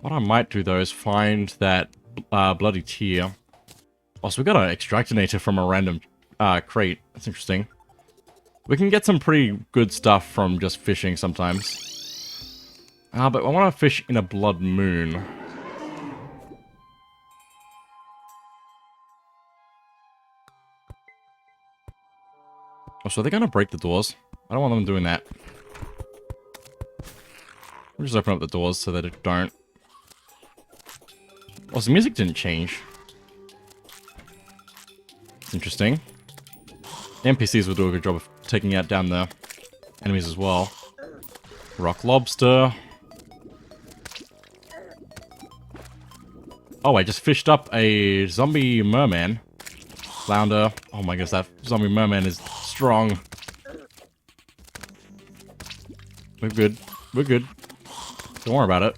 What I might do, though, is find that bloody tear. Also, we got an extractinator from a random crate. That's interesting. We can get some pretty good stuff from just fishing sometimes. But I want to fish in a blood moon. Oh, so they're going to break the doors. I don't want them doing that. We'll just open up the doors so that it don't. Also, the music didn't change. It's interesting. The NPCs will do a good job of taking out down the enemies as well. Rock lobster. Oh, I just fished up a zombie merman. Flounder. Oh my gosh, that zombie merman is strong. We're good. We're good. Don't worry about it.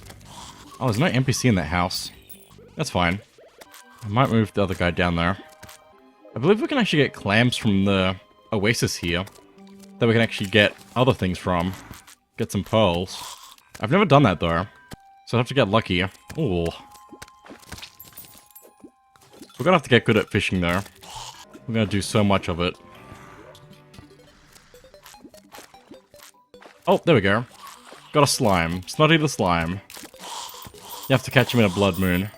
Oh, there's no NPC in that house. That's fine. I might move the other guy down there. I believe we can actually get clams from the oasis here. That we can actually get other things from. Get some pearls. I've never done that though. So I have to get lucky. Ooh. We're gonna have to get good at fishing though. We're gonna do so much of it. Oh, there we go. Got a slime. Snotty the slime. You have to catch him in a blood moon.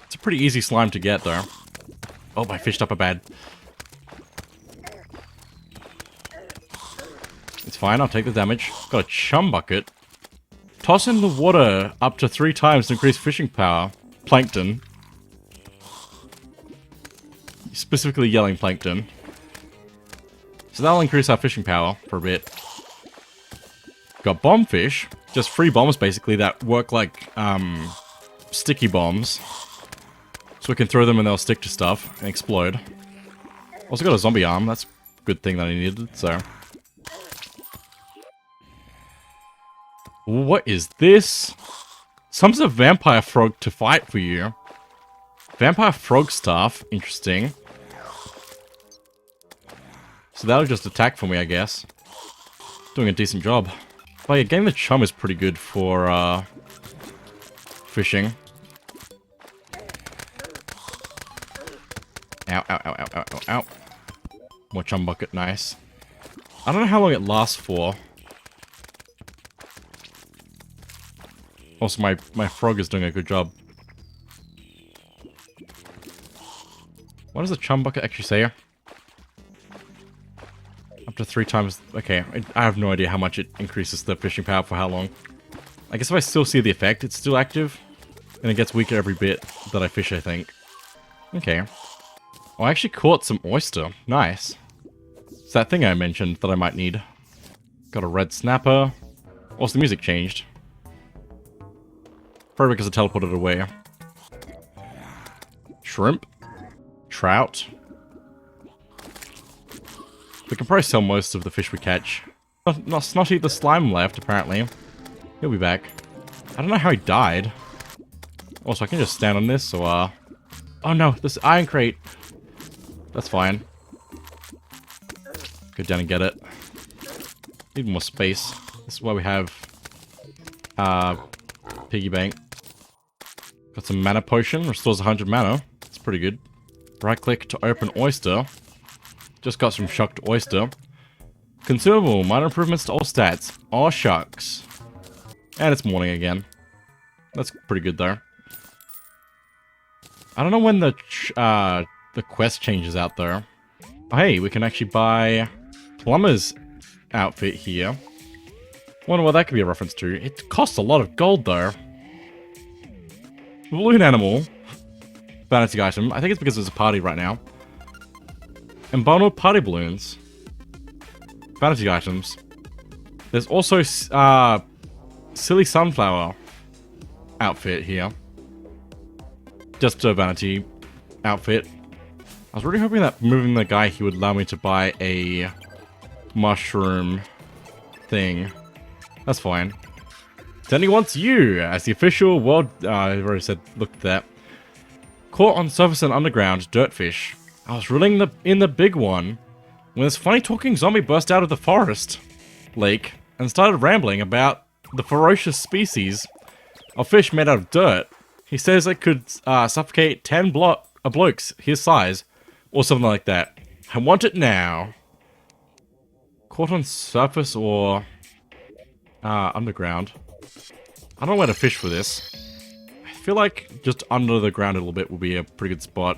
It's a pretty easy slime to get though. Oh, I fished up a bad. It's fine, I'll take the damage. Got a chum bucket. Toss in the water up to 3 times to increase fishing power. Plankton. Specifically yelling plankton. So that'll increase our fishing power for a bit. Got bomb fish. Just free bombs basically that work like sticky bombs. So we can throw them and they'll stick to stuff and explode. Also got a zombie arm. That's a good thing that I needed, so. What is this? Summons a vampire frog to fight for you. Vampire frog staff. Interesting. So that'll just attack for me, I guess. Doing a decent job. But yeah, getting the chum is pretty good for fishing. Ow, ow, ow, ow, ow, ow, ow. More chum bucket, nice. I don't know how long it lasts for. Also, my frog is doing a good job. What does the chum bucket actually say? Up to 3 times. Okay, I have no idea how much it increases the fishing power for how long. I guess if I still see the effect, it's still active. And it gets weaker every bit that I fish, I think. Okay. Oh, I actually caught some oyster. Nice. It's that thing I mentioned that I might need. Got a red snapper. Also, the music changed. Probably because I teleported away. Shrimp. Trout. We can probably sell most of the fish we catch. Not Snotty the slime left, apparently. He'll be back. I don't know how he died. Also, I can just stand on this, so, oh no, this iron crate. That's fine. Go down and get it. Need more space. This is why we have, piggy bank. Got some mana potion. Restores 100 mana. That's pretty good. Right click to open oyster. Just got some shocked oyster. Consumable. Minor improvements to all stats. Oh, shucks. And it's morning again. That's pretty good, though. I don't know when the quest changes out, though. Oh, hey, we can actually buy Plumber's outfit here. Wonder what that could be a reference to. It costs a lot of gold, though. Balloon animal. Vanity item. I think it's because there's a party right now. And bundled party balloons. Vanity items. There's also silly sunflower outfit here. Just a vanity outfit. I was really hoping that moving the guy he would allow me to buy a mushroom thing. That's fine. Danny wants you as the official world. I've already said, look at that. Caught on surface and underground, dirtfish. I was reeling in the big one when this funny talking zombie burst out of the forest lake and started rambling about the ferocious species. A fish made out of dirt. He says it could suffocate 10 blokes his size, or something like that. I want it now. Caught on surface or underground. I don't know where to fish for this. I feel like just under the ground a little bit will be a pretty good spot.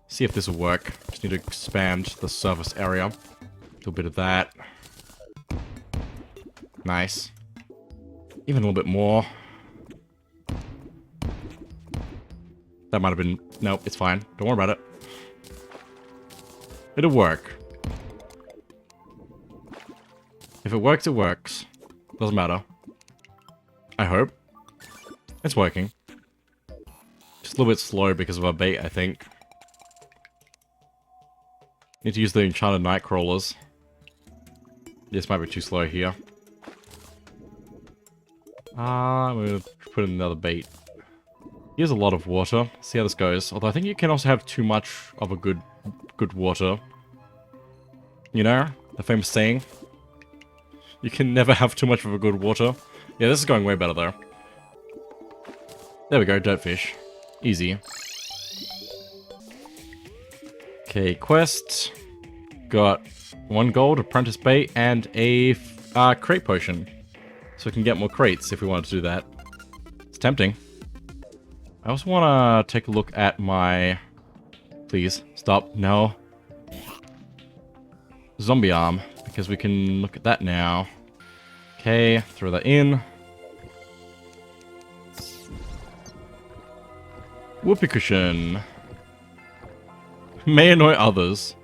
See if this will work. Just need to expand the surface area. Do a bit of that. Nice. Even a little bit more. That might have been... Nope, it's fine. Don't worry about it. It'll work. If it works, it works. Doesn't matter. I hope. It's working. Just a little bit slow because of our bait, I think. Need to use the enchanted night crawlers. This might be too slow here. I'm gonna put in another bait. Here's a lot of water. See how this goes. Although I think you can also have too much of a good water. You know? The famous saying. You can never have too much of a good water. Yeah, this is going way better though. There we go, dirt fish. Easy. Okay, quest. Got 1 gold, apprentice bait, and a crate potion. So we can get more crates if we wanted to do that. It's tempting. I also want to take a look at my... Please, stop. No. Zombie arm. Because we can look at that now. Okay, throw that in. Whoopee cushion. May annoy others.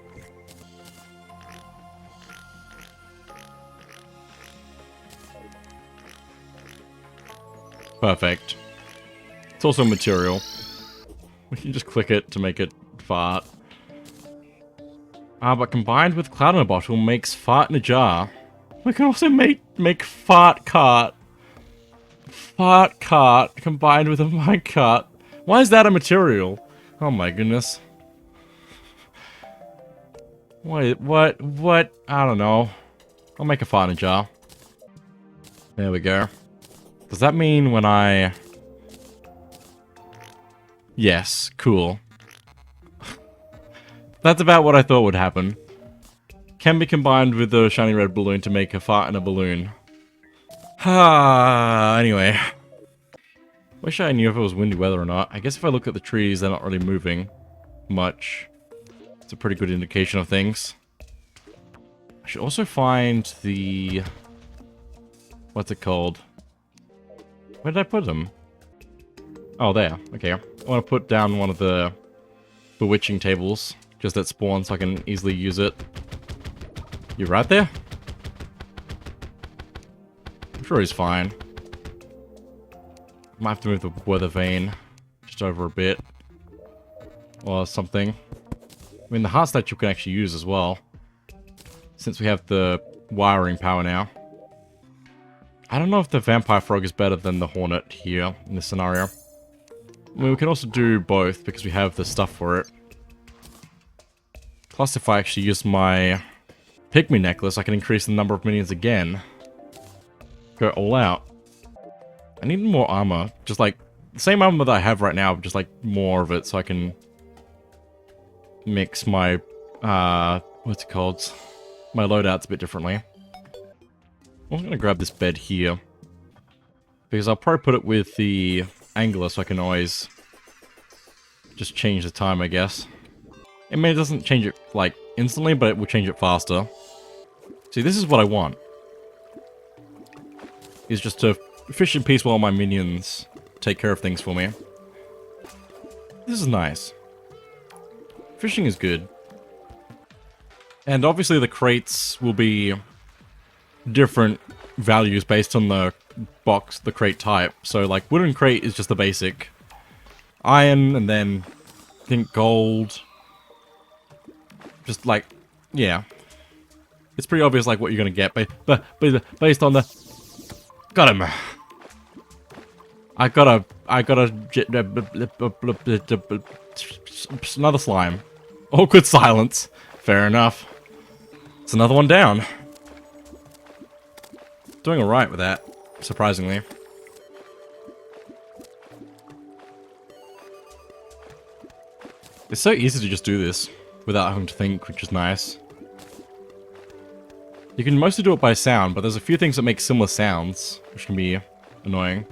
Perfect. It's also material. We can just click it to make it fart. But combined with cloud in a bottle makes fart in a jar. We can also make fart cart. Fart cart combined with a minecart. Why is that a material? Oh my goodness. Wait, what? I don't know. I'll make a fart in a jar. There we go. Does that mean when I... Yes, cool. That's about what I thought would happen. Can be combined with the shiny red balloon to make a fart in a balloon. Anyway. Wish I knew if it was windy weather or not. I guess if I look at the trees, they're not really moving much. It's a pretty good indication of things. I should also find the... What's it called? Where did I put them? Oh, there. Okay. I want to put down one of the bewitching tables. Just at spawn so I can easily use it. You right there? I'm sure he's fine. Might have to move the weather vane just over a bit. Or something. I mean, the heart statue can actually use as well. Since we have the wiring power now. I don't know if the vampire frog is better than the hornet here in this scenario. I mean, we can also do both because we have the stuff for it. Plus, if I actually use my pygmy necklace, I can increase the number of minions again. Go all out. I need more armor. Just like, the same armor that I have right now, just like more of it so I can mix my, what's it called? My loadouts a bit differently. I'm gonna grab this bed here. Because I'll probably put it with the angler so I can always just change the time, I guess. I mean, it doesn't change it, like, instantly, but it will change it faster. See, this is what I want. Is just to fish in peace while my minions take care of things for me. This is nice. Fishing is good. And obviously the crates will be different values based on the box, the crate type. So, like, wooden crate is just the basic. Iron, and then, I think gold... Just like, yeah. It's pretty obvious like what you're gonna get, but based on the... Got him. I got another slime. Awkward silence. Fair enough. It's another one down. Doing alright with that, surprisingly. It's so easy to just do this without having to think, which is nice. You can mostly do it by sound, but there's a few things that make similar sounds, which can be annoying.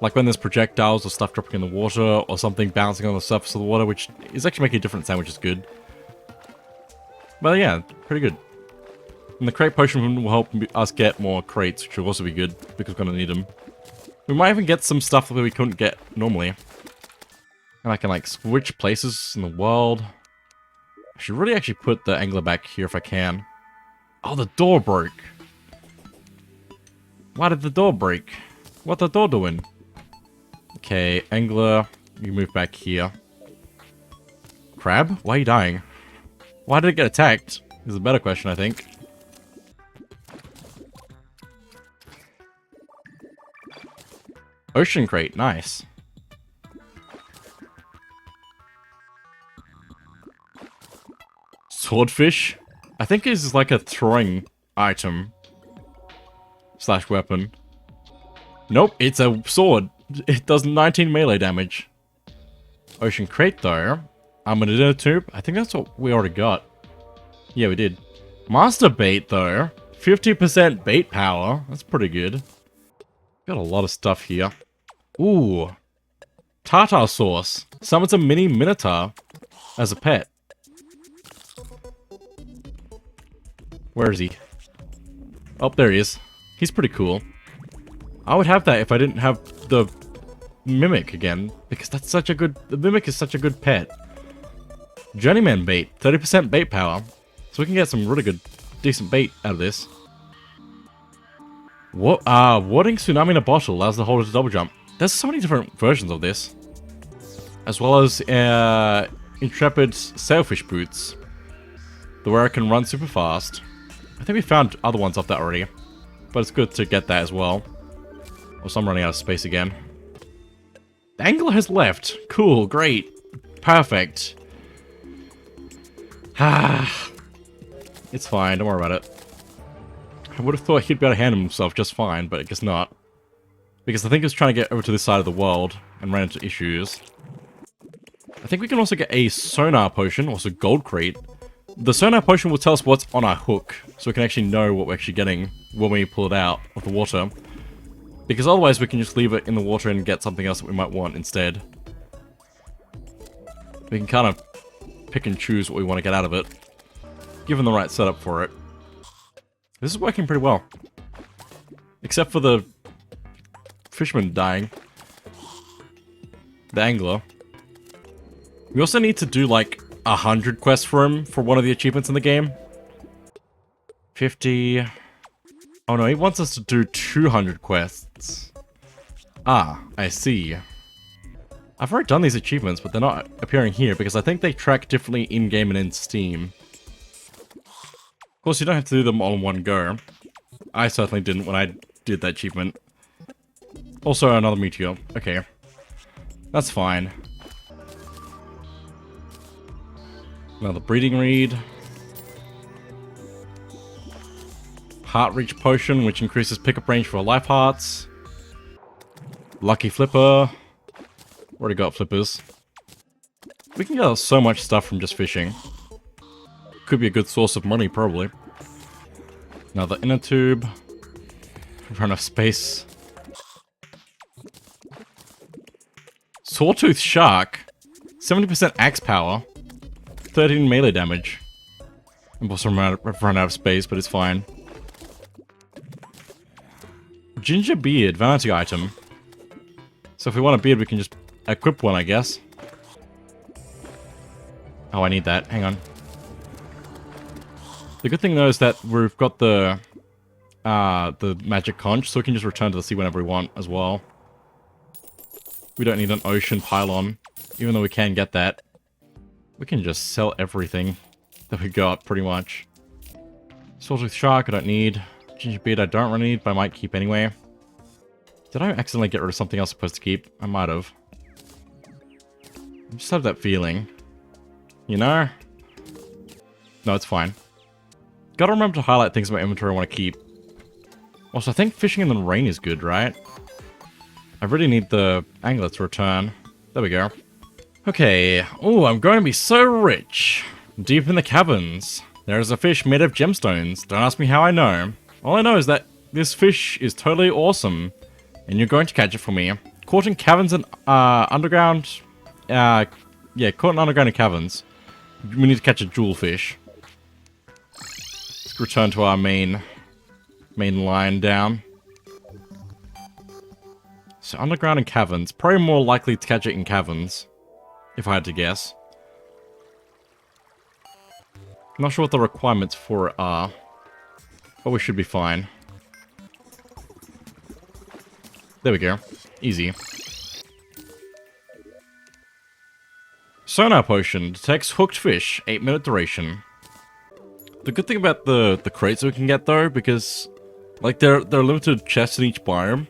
Like when there's projectiles or stuff dropping in the water, or something bouncing on the surface of the water, which is actually making a different sound, which is good. But yeah, pretty good. And the crate potion will help us get more crates, which will also be good, because we're going to need them. We might even get some stuff that we couldn't get normally. And I can like switch places in the world. I should really actually put the angler back here if I can. Oh, the door broke. Why did the door break? What the door doing? Okay, angler, you move back here. Crab? Why are you dying? Why did it get attacked? Is a better question, I think. Ocean crate, nice. Swordfish? I think it's like a throwing item. Slash weapon. Nope, it's a sword. It does 19 melee damage. Ocean crate though. I'm an inner tube. I think that's what we already got. Yeah, we did. Master bait though. 50% bait power. That's pretty good. Got a lot of stuff here. Ooh. Tartar sauce. Summons a mini minotaur as a pet. Where is he? Oh, there he is. He's pretty cool. I would have that if I didn't have the mimic again, because that's such a good... The mimic is such a good pet. Journeyman bait. 30% bait power. So we can get some really good, decent bait out of this. What? Warding tsunami in a bottle allows the holder to double jump. There's so many different versions of this. As well as Intrepid Sailfish Boots. The where I can run super fast. I think we found other ones of that already. But it's good to get that as well. Also, I'm running out of space again. The angler has left. Cool, great. Perfect. It's fine, don't worry about it. I would have thought he'd be able to handle himself just fine, but I guess not. Because I think he was trying to get over to this side of the world and ran into issues. I think we can also get a sonar potion, also gold crate. The sonar potion will tell us what's on our hook, so we can actually know what we're actually getting when we pull it out of the water. Because otherwise we can just leave it in the water and get something else that we might want instead. We can kind of pick and choose what we want to get out of it, given the right setup for it. This is working pretty well. Except for the fisherman dying. The angler. We also need to do like 100 quests for him for one of the achievements in the game. 50... Oh no, he wants us to do 200 quests. Ah, I see. I've already done these achievements, but they're not appearing here because I think they track differently in-game and in Steam. Of course, you don't have to do them all in one go. I certainly didn't when I did that achievement. Also, another meteor. Okay. That's fine. Another breeding reed. Heart reach potion, which increases pickup range for life hearts. Lucky flipper. Already got flippers. We can get so much stuff from just fishing. Could be a good source of money, probably. Another inner tube. Run out of space. Sawtooth shark. 70% axe power. 13 melee damage. I'm also run out of space, but it's fine. Ginger beard, vanity item. So if we want a beard, we can just equip one, I guess. Oh, I need that. Hang on. The good thing, though, is that we've got the magic conch, so we can just return to the sea whenever we want as well. We don't need an ocean pylon, even though we can get that. We can just sell everything that we got, pretty much. Sawtooth shark, I don't need. Ginger beard, I don't really need, but I might keep anyway. Did I accidentally get rid of something else I'm supposed to keep? I might have. I just have that feeling. You know? No, it's fine. Gotta remember to highlight things in my inventory I want to keep. Also, I think fishing in the rain is good, right? I really need the angler to return. There we go. Okay. Oh, I'm going to be so rich. Deep in the caverns, there is a fish made of gemstones. Don't ask me how I know. All I know is that this fish is totally awesome, and you're going to catch it for me. Caught in caverns and underground. Yeah, caught in underground and caverns. We need to catch a jewel fish. Let's return to our main line down. So underground and caverns. Probably more likely to catch it in caverns, if I had to guess. I'm not sure what the requirements for it are, but we should be fine. There we go. Easy. Sonar potion detects hooked fish, 8-minute duration. The good thing about the crates that we can get though, because like they're limited chests in each biome,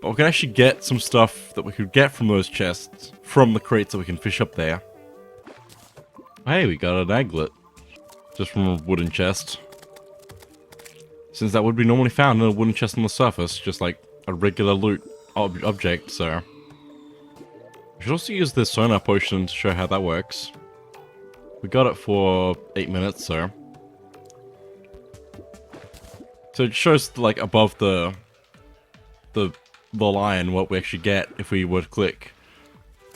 but we can actually get some stuff that we could get from those chests from the crates that we can fish up there. Hey, we got an aglet. Just from a wooden chest. Since that would be normally found in a wooden chest on the surface, just like a regular loot object, so. We should also use this sonar potion to show how that works. We got it for 8 minutes, so. So it shows like above the line what we actually get if we were to click.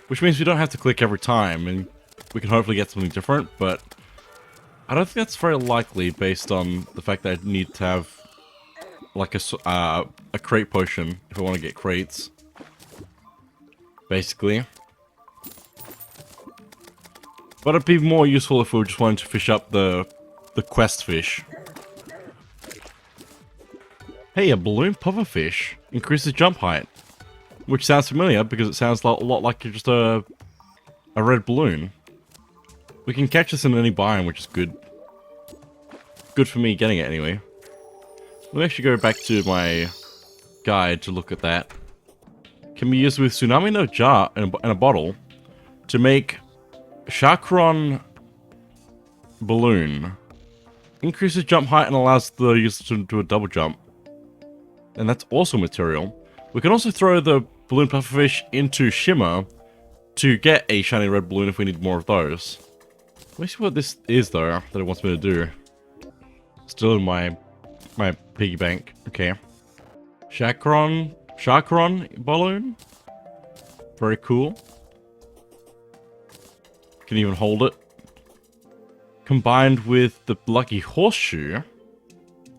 Which means we don't have to click every time, and we can hopefully get something different, but I don't think that's very likely based on the fact that I need to have like a crate potion if I want to get crates. Basically. But it'd be more useful if we were just wanting to fish up the quest fish. Hey, a balloon pufferfish increases jump height. Which sounds familiar because it sounds a lot like just a red balloon. We can catch this in any biome, which is good. Good for me getting it anyway. Let me actually go back to my guide to look at that. Can be used with tsunami in a jar and a bottle to make Chakron balloon. Increases jump height and allows the user to do a double jump. And that's also material. We can also throw the balloon pufferfish into Shimmer to get a shiny red balloon if we need more of those. Let me see what this is though, that it wants me to do. Still in my piggy bank. Okay. Chakron balloon. Very cool. Can even hold it. Combined with the lucky horseshoe,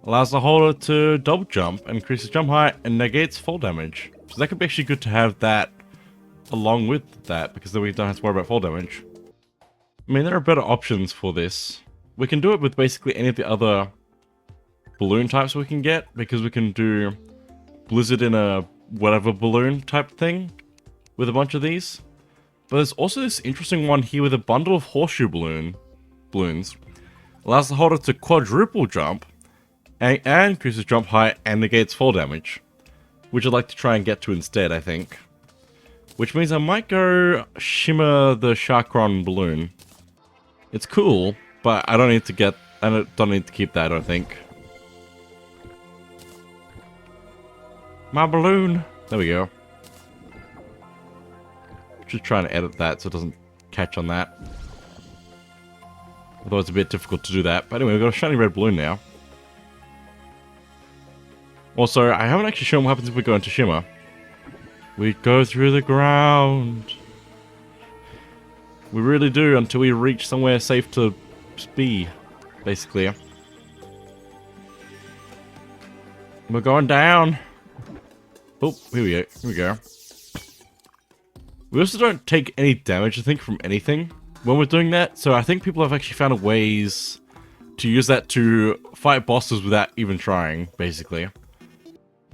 allows the holder to double jump, increases jump height, and negates fall damage. So that could be actually good to have that along with that, because then we don't have to worry about fall damage. I mean, there are better options for this. We can do it with basically any of the other balloon types we can get, because we can do blizzard in a whatever balloon type thing with a bunch of these. But there's also this interesting one here with a bundle of horseshoe balloons. Allows the holder to quadruple jump and increases jump height and negates fall damage, which I'd like to try and get to instead, I think. Which means I might go Shimmer the Chakron balloon. It's cool, but I don't need to keep that, I don't think. My balloon. There we go. Just trying to edit that so it doesn't catch on that. Although it's a bit difficult to do that. But anyway, we've got a shiny red balloon now. Also, I haven't actually shown what happens if we go into Shimmer. We go through the ground. We really do until we reach somewhere safe to be, basically. We're going down. Oh, here we go. Here we go. We also don't take any damage, I think, from anything when we're doing that. So I think people have actually found ways to use that to fight bosses without even trying, basically.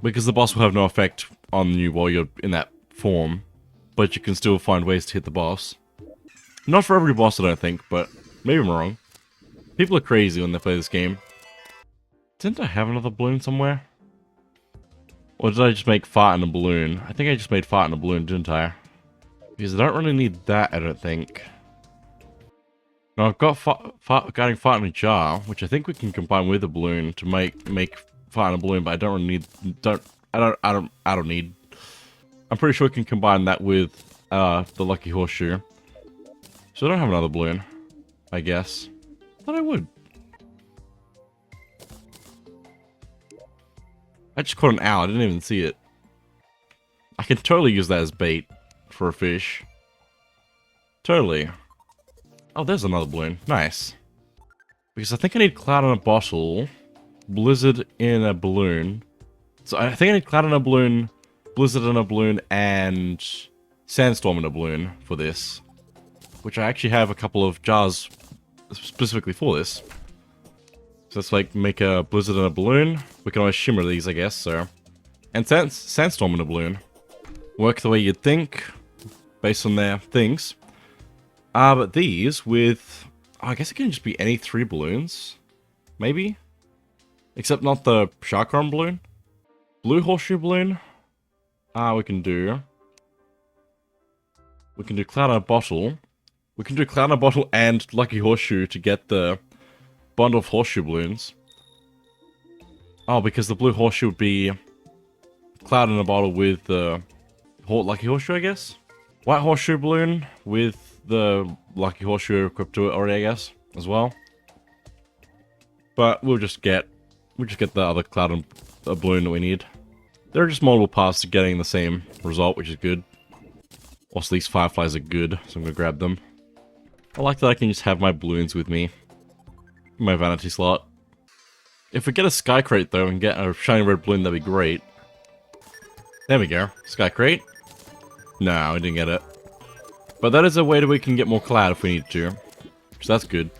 Because the boss will have no effect on you while you're in that form. But you can still find ways to hit the boss. Not for every boss, I don't think, but maybe I'm wrong. People are crazy when they play this game. Didn't I have another balloon somewhere? Or did I just make fart in a balloon? I think I just made fart in a balloon, didn't I? Because I don't really need that, I don't think. Now I've got guiding fart in a jar, which I think we can combine with a balloon to make fart in a balloon, but I don't really need. I don't need. I'm pretty sure we can combine that with the lucky horseshoe. So I don't have another balloon, I guess. Thought I would. I just caught an owl, I didn't even see it. I can totally use that as bait for a fish. Totally. Oh, there's another balloon. Nice. Because I think I need cloud in a bottle, blizzard in a balloon. So I think I need cloud in a balloon, blizzard in a balloon, and sandstorm in a balloon for this. Which I actually have a couple of jars specifically for this. So let's like make a blizzard in a balloon. We can always shimmer these, I guess, so. And sandstorm in a balloon. Work the way you'd think, based on their things. But these with... Oh, I guess it can just be any 3 balloons. Maybe? Except not the shark arm balloon. Blue horseshoe balloon. We can do cloud in a bottle. We can do cloud in a bottle and lucky horseshoe to get the bundle of horseshoe balloons. Oh, because the blue horseshoe would be cloud in a bottle with the lucky horseshoe, I guess. White horseshoe balloon with the lucky horseshoe equipped to it already, I guess, as well. But we'll just get the other cloud and balloon that we need. There are just multiple paths to getting the same result, which is good. Also, these fireflies are good, so I'm gonna grab them. I like that I can just have my balloons with me in my vanity slot. If we get a sky crate though and get a shiny red balloon, that'd be great. There we go. Sky crate. No, we didn't get it. But that is a way that we can get more cloud if we need to. So that's good.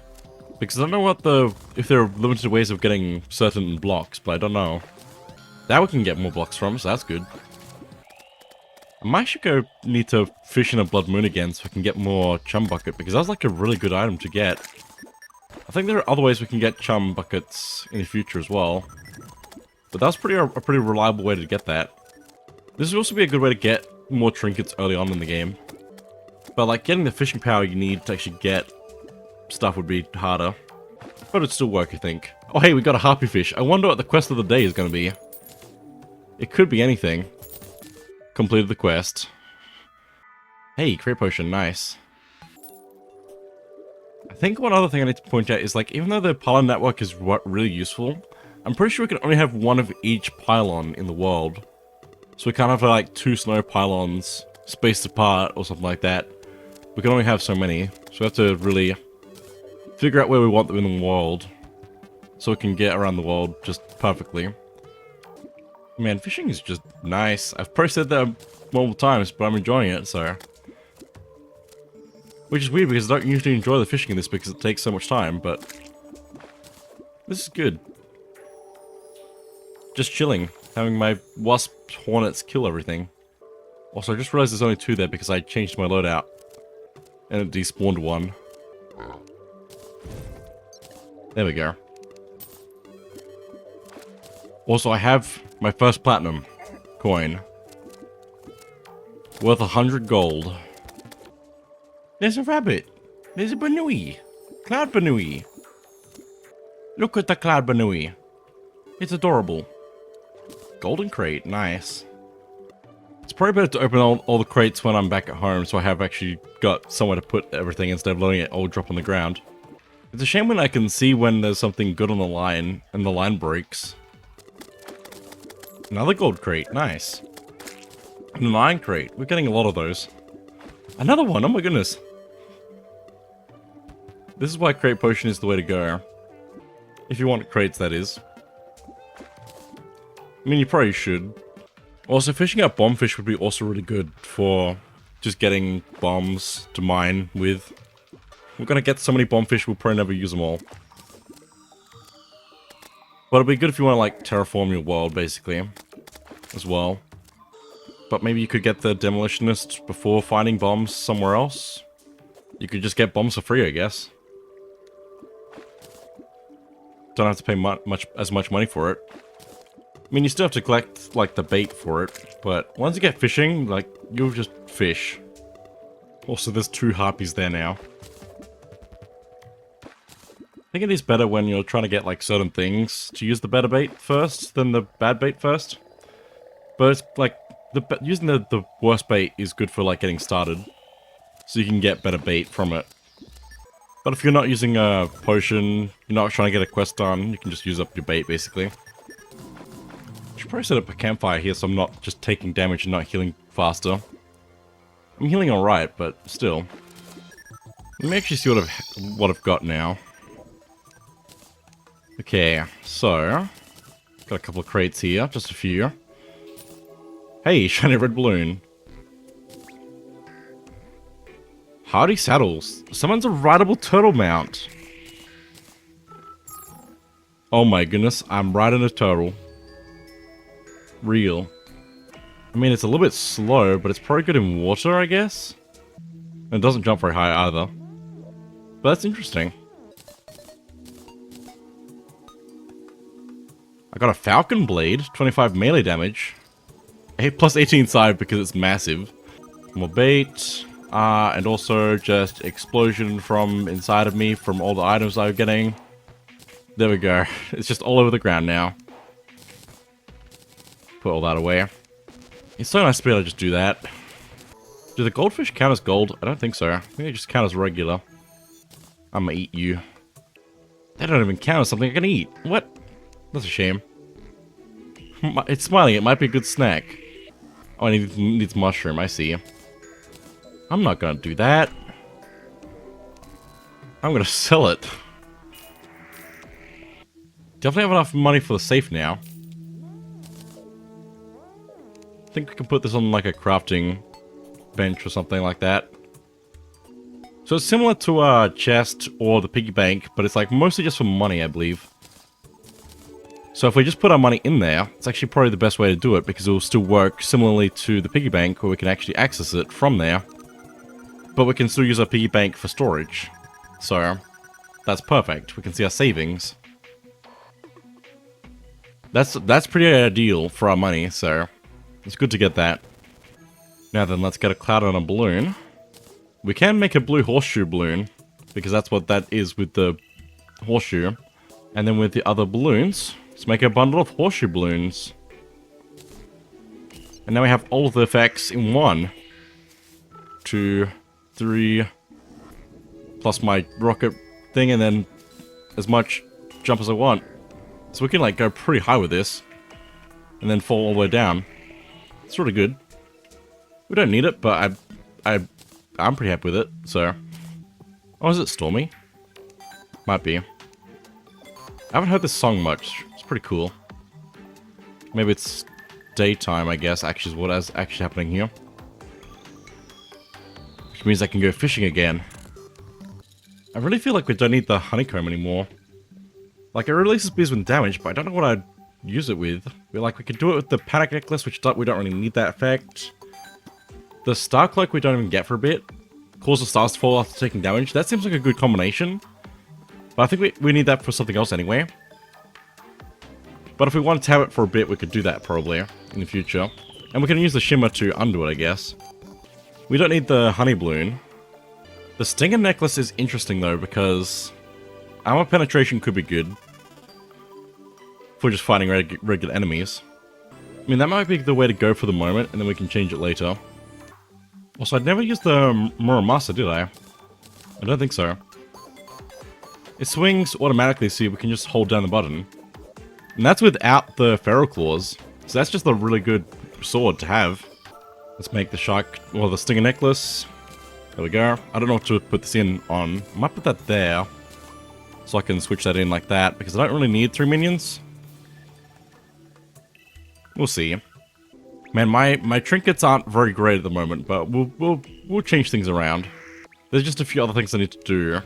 Because I don't know if there are limited ways of getting certain blocks, but I don't know. That we can get more blocks from, so that's good. I might actually need to fish in a blood moon again so I can get more chum bucket, because that's like a really good item to get. I think there are other ways we can get chum buckets in the future as well. But that's a pretty reliable way to get that. This would also be a good way to get more trinkets early on in the game. But like getting the fishing power you need to actually get stuff would be harder. But it'd still work, I think. Oh hey, we got a harpy fish. I wonder what the quest of the day is going to be. It could be anything. Completed the quest. Hey, crate potion, nice. I think one other thing I need to point out is like, even though the pylon network is really useful, I'm pretty sure we can only have one of each pylon in the world. So we can't have like 2 snow pylons spaced apart or something like that. We can only have so many. So we have to really figure out where we want them in the world. So we can get around the world just perfectly. Man, fishing is just nice. I've probably said that multiple times, but I'm enjoying it, so. Which is weird because I don't usually enjoy the fishing in this because it takes so much time, but this is good. Just chilling, having my wasp hornets kill everything. Also, I just realized there's only 2 there because I changed my loadout. And it despawned 1. There we go. Also, I have my first platinum coin. Worth 100 gold. There's a rabbit. There's a banui. Cloud banui. Look at the cloud banui. It's adorable. Golden crate, nice. It's probably better to open all the crates when I'm back at home, so I have actually got somewhere to put everything instead of letting it all drop on the ground. It's a shame when I can see when there's something good on the line, and the line breaks. Another gold crate, nice. And an iron crate, we're getting a lot of those. Another one, oh my goodness. This is why crate potion is the way to go. If you want crates, that is. I mean, you probably should. Also, fishing out bombfish would be also really good for just getting bombs to mine with. We're gonna get so many bombfish, we'll probably never use them all. But it'd be good if you want to, like, terraform your world, basically. As well. But maybe you could get the demolitionist before finding bombs somewhere else. You could just get bombs for free, I guess. Don't have to pay as much money for it. I mean, you still have to collect, like, the bait for it. But once you get fishing, like, you'll just fish. Also, there's 2 harpies there now. I think it is better when you're trying to get, like, certain things to use the better bait first than the bad bait first. But it's, like, using the worst bait is good for, like, getting started. So you can get better bait from it. But if you're not using a potion, you're not trying to get a quest done, you can just use up your bait, basically. Should probably set up a campfire here so I'm not just taking damage and not healing faster. I'm healing alright, but still. Let me actually see what I've got now. Okay, so... got a couple of crates here, just a few. Hey, shiny red balloon. Hardy saddles. Someone's a rideable turtle mount. Oh my goodness, I'm riding a turtle. Real. I mean, it's a little bit slow, but it's probably good in water, I guess? And it doesn't jump very high either. But that's interesting. I got a falcon blade, 25 melee damage. Plus 18 side because it's massive. More bait. And also just explosion from inside of me from all the items I'm getting. There we go. It's just all over the ground now. Put all that away. It's so nice to be able to just do that. Do the goldfish count as gold? I don't think so. I think they just count as regular. I'm gonna eat you. They don't even count as something I can eat. What? That's a shame. It's smiling. It might be a good snack. Oh, it needs mushroom. I see. I'm not gonna do that. I'm gonna sell it. Definitely have enough money for the safe now. I think we can put this on like a crafting bench or something like that. So it's similar to a chest or the piggy bank, but it's like mostly just for money, I believe. So if we just put our money in there, it's actually probably the best way to do it because it will still work similarly to the piggy bank where we can actually access it from there. But we can still use our piggy bank for storage. So that's perfect. We can see our savings. That's pretty ideal for our money, so it's good to get that. Now then, let's get a cloud on a balloon. We can make a blue horseshoe balloon, because that's what that is with the horseshoe. And then with the other balloons, let's make a bundle of horseshoe balloons. And now we have all of the effects in 1, 2, 3, plus my rocket thing, and then as much jump as I want. So we can like go pretty high with this, and then fall all the way down. It's sort of good. We don't need it, but I'm pretty happy with it, so... Oh, is it stormy? Might be. I haven't heard this song much. It's pretty cool. Maybe it's daytime, I guess, actually is what is actually happening here. Which means I can go fishing again. I really feel like we don't need the honeycomb anymore. Like, it releases bees with damage, but I don't know what I'd use it with. We could do it with the panic necklace, which we don't really need that effect. The star cloak we don't even get for a bit. Cause the stars to fall after taking damage. That seems like a good combination. But I think we need that for something else anyway. But if we wanted to have it for a bit, we could do that probably in the future. And we can use the shimmer to undo it, I guess. We don't need the honey balloon. The stinger necklace is interesting though, because armor penetration could be good. If we're just fighting regular enemies. I mean, that might be the way to go for the moment, and then we can change it later. Also, I'd never used the Muramasa, did I? I don't think so. It swings automatically, so we can just hold down the button. And that's without the feral claws. So that's just a really good sword to have. Let's make the shark, well, the stinger necklace. There we go. I don't know what to put this in on. I might put that there. So I can switch that in like that, because I don't really need 3 minions. We'll see. Man, my trinkets aren't very great at the moment, but we'll change things around. There's just a few other things I need to do.